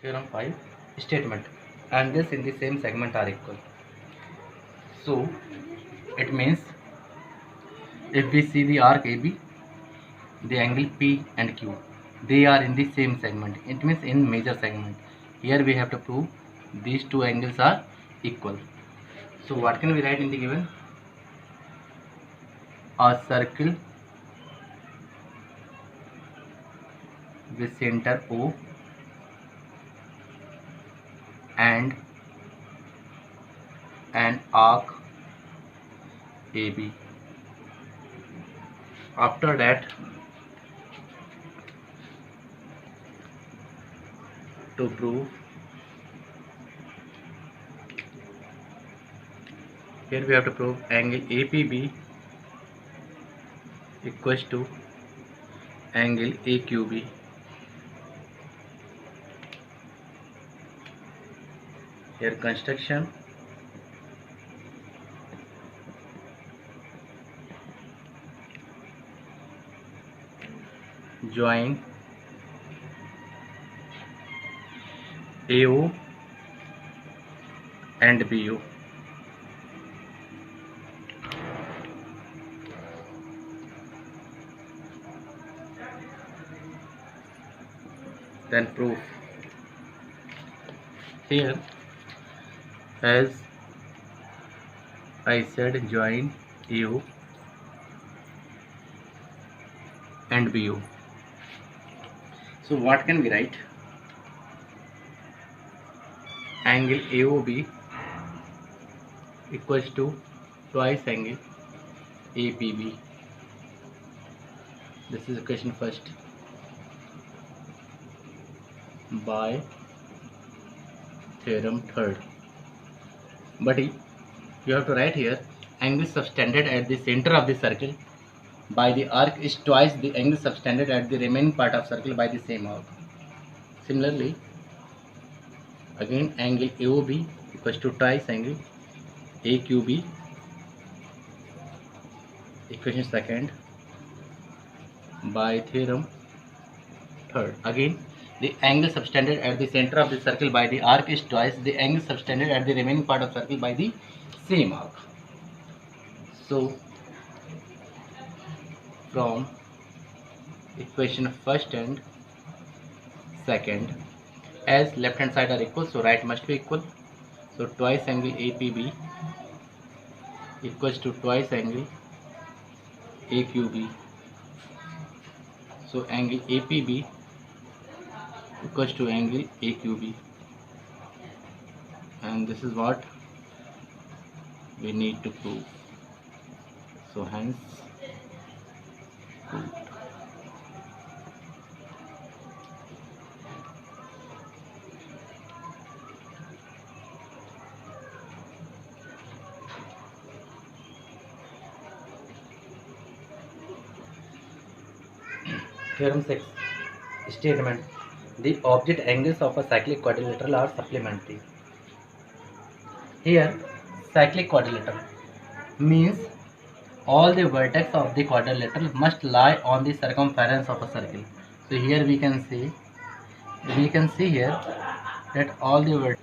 Theorem 5 statement. Angles in the same segment are equal. So it means if we see the arc AB, the angle P and Q, they are in the same segment. It means in major segment. Here we have to prove these two angles are equal. So what can we write in the given? A circle with center O and an arc AB. After that, to prove, here we have to prove angle APB equals to angle AQB. Here construction, join AO and BO. Then proof. Here, as I said, join AO and BO. So what can we write? Angle AOB equals to twice angle APB. This is equation first by theorem third. But you have to write here angle subtended at the center of the circle by the arc is twice the angle subtended at the remaining part of circle by the same arc. Similarly, again angle AOB equals to twice angle AQB, equation second by theorem third. Again, the angle subtended at the center of the circle by the arc is twice the angle subtended at the remaining part of circle by the same arc. So from equation first and second, as left hand side are equal, so right must be equal. So twice angle APB equals to twice angle AQB. So angle APB equals to angle AQB, and this is what we need to prove. So hence proved. Theorem 6 statement. The object angles of a cyclic quadrilateral are supplementary. Here cyclic quadrilateral means all the vertex of the quadrilateral must lie on the circumference of a circle. So here we can see here that all the vertex.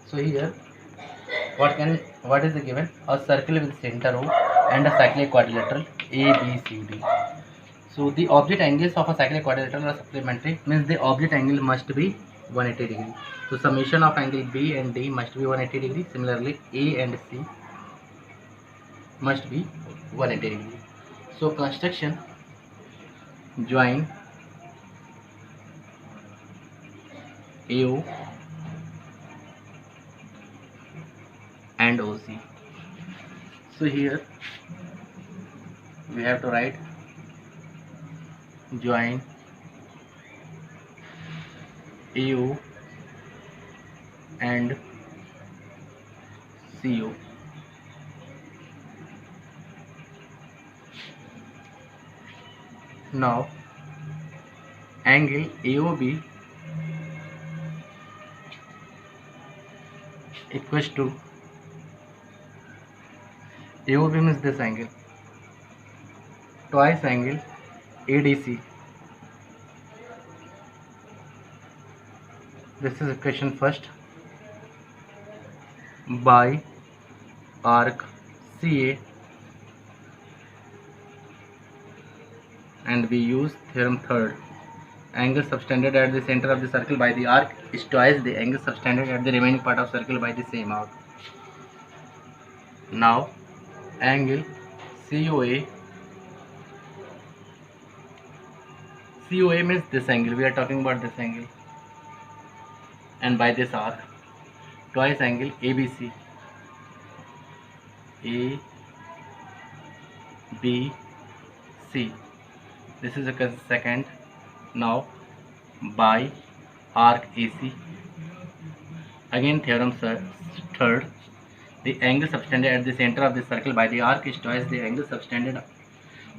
So here what is the given? A circle with center O and a cyclic quadrilateral ABCD. So the object angles of a cyclic quadrilateral are supplementary, means the object angle must be 180 degree. So summation of angle B and D must be 180 degree. Similarly, A and C must be 180 degree. So construction, join AO and OC. So here we have to write join AO and CO. Now angle AOB equals to AOB means this angle twice angle ADC This is equation first. By arc CA, and we use theorem third. Angle subtended at the center of the circle by the arc is twice the angle subtended at the remaining part of circle by the same arc. Now angle COA means this angle, we are talking about this angle, and by this arc twice angle ABC. This is a second. Now by arc AC, again theorem third. The angle subtended at the center of the circle by the arc is twice the angle subtended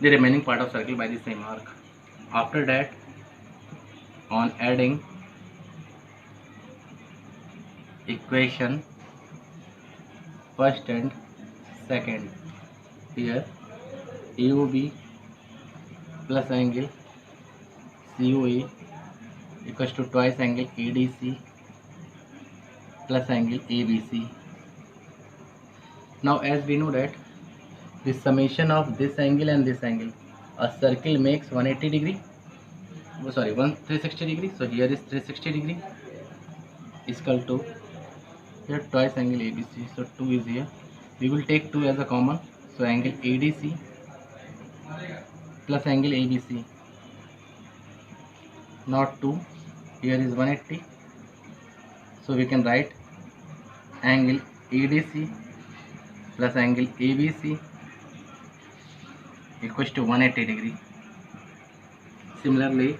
the remaining part of circle by the same arc. After that, on adding equation first and second, here AOB plus angle COA equals to twice angle ADC plus angle ABC. Now as we know that the summation of this angle and this angle, a circle makes 180 degree, 360 degree. So here is 360 degree is equal to here twice angle ABC. So 2 is here. We will take 2 as a common. So angle ADC plus angle ABC. Not 2. Here is 180. So we can write angle ADC plus angle ABC equals to 180 degree. Similarly,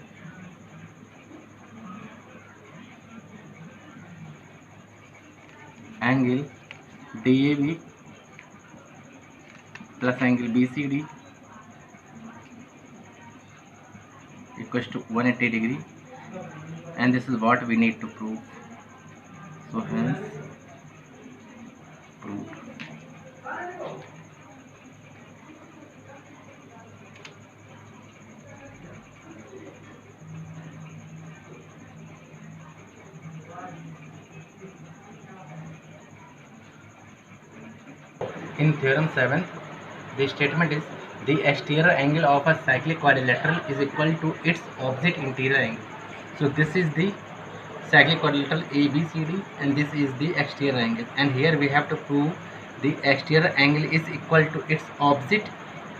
angle DAB plus angle BCD equals to 180 degree, and this is what we need to prove. So hence proved. In theorem 7, the statement is the exterior angle of a cyclic quadrilateral is equal to its opposite interior angle. So this is the cyclic quadrilateral ABCD and this is the exterior angle, and here we have to prove the exterior angle is equal to its opposite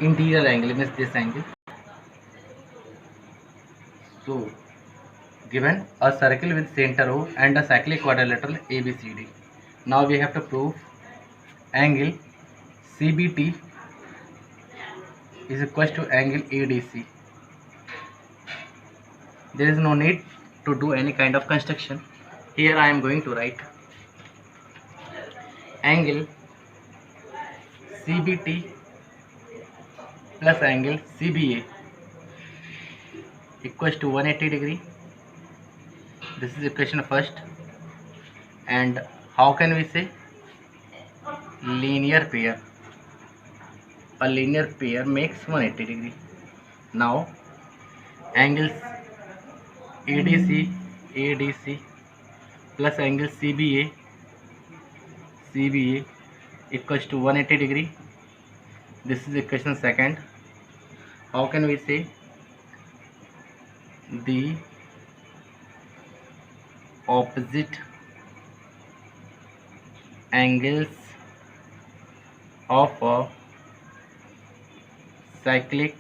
interior angle, means this angle. So given a circle with center O and a cyclic quadrilateral ABCD, now we have to prove angle CBT is equal to angle ADC. There is no need to do any kind of construction. Here I am going to write angle CBT plus angle CBA equals to 180 degree. This is equation first, and how can we say linear pair? A linear pair makes 180 degree. Now angles ADC plus angle CBA equals to 180 degree. This is equation second. How can we say the opposite angles of a cyclic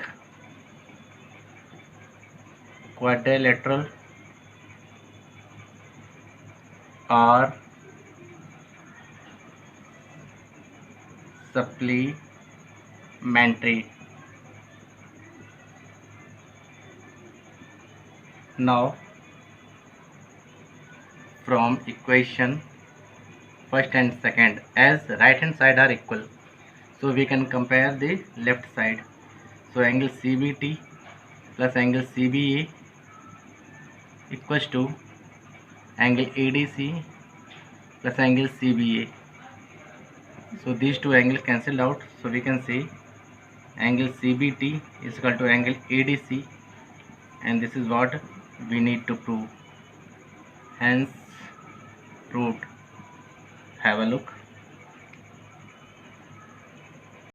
quadrilateral are supplementary. Now from equation first and second, as right hand side are equal, so we can compare the left side. So angle CBT plus angle CBA equals to angle ADC plus angle CBA. So these two angles cancelled out, so we can say angle CBT is equal to angle ADC, and this is what we need to prove. Hence proved. Have a look.